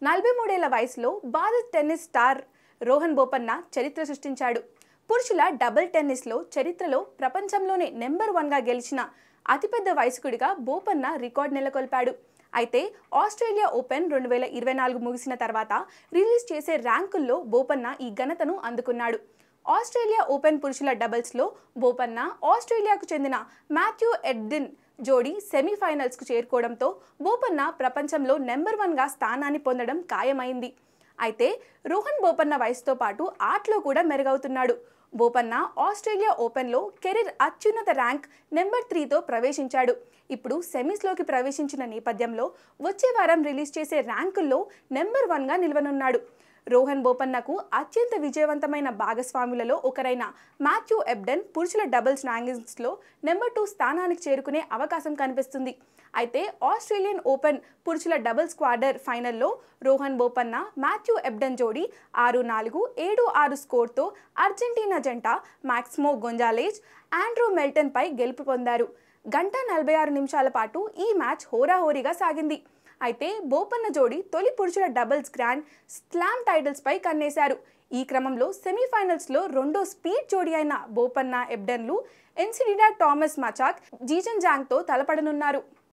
43 ఏళ్ల వయసులో భారత టెన్నిస్ స్టార్ రోహన్ బోపన్న చరిత్ర సృష్టించాడు. పురుషుల డబుల్ టెన్నిస్లో చరిత్రలో ప్రపంచంలోనే నెంబర్ 1గా గెలిచిన అతిపెద్ద వయస్కుడిగా బోపన్న రికార్డు నెలకొల్పాడు. అయితే ఆస్ట్రేలియా ఓపెన్ 2024 ముగిసిన తర్వాత రిలీజ్ చేసే ర్యాంకుల్లో బోపన్న ఈ ఘనతను అందుకున్నాడు. ఆస్ట్రేలియా ఓపెన్ పురుషుల డబుల్స్లో బోపన్న ఆస్ట్రేలియాకు చెందిన మాథ్యూ ఎడ్డిన్ జోడీ సెమీఫైనల్స్కు చేరుకోవడంతో బోపన్న ప్రపంచంలో నెంబర్ 1గా స్థానాన్ని పొందడం ఖాయమైంది. అయితే రోహన్ బోపన్న వయసుతో పాటు ఆటలో కూడా మెరుగవుతున్నాడు. బోపన్న ఆస్ట్రేలియా ఓపెన్లో కెరీర్ అత్యున్నత ర్యాంక్ నెంబర్ 3తో ప్రవేశించాడు. ఇప్పుడు సెమీస్లోకి ప్రవేశించిన నేపథ్యంలో వచ్చే వారం రిలీజ్ చేసే ర్యాంకుల్లో నెంబర్ 1గా నిలవనున్నాడు. రోహన్ బోపన్నకు అత్యంత విజయవంతమైన భాగస్వాములలో ఒకరైన మాథ్యూ ఎబ్డెన్ పురుషుల డబుల్స్ ర్యాంకింగ్స్లో నెంబర్ 2 స్థానానికి చేరుకునే అవకాశం కనిపిస్తుంది. అయితే ఆస్ట్రేలియన్ ఓపెన్ పురుషుల డబుల్స్ క్వార్టర్ ఫైనల్లో రోహన్ బోపన్న మాథ్యూ ఎబ్డెన్ జోడీ 6-4, 7-6 స్కోర్తో అర్జెంటీనా జంట మాక్సిమో గొంజాలేజ్, ఆండ్రూ మెల్టన్పై గెలుపు పొందారు. 1:46 నిమిషాల పాటు ఈ మ్యాచ్ హోరాహోరీగా సాగింది. అయితే బోపన్న జోడీ తొలి పురుషుల డబుల్స్ గ్రాండ్ స్లామ్ టైటిల్స్పై కన్నేశారు. ఈ క్రమంలో సెమీఫైనల్స్లో రెండో స్పీడ్ జోడీ అయిన బోపన్న ఎబ్డెన్లు ఎన్సిడిడా థామస్ మచాక్ జీజన్ జాంగ్తో తలపడనున్నారు.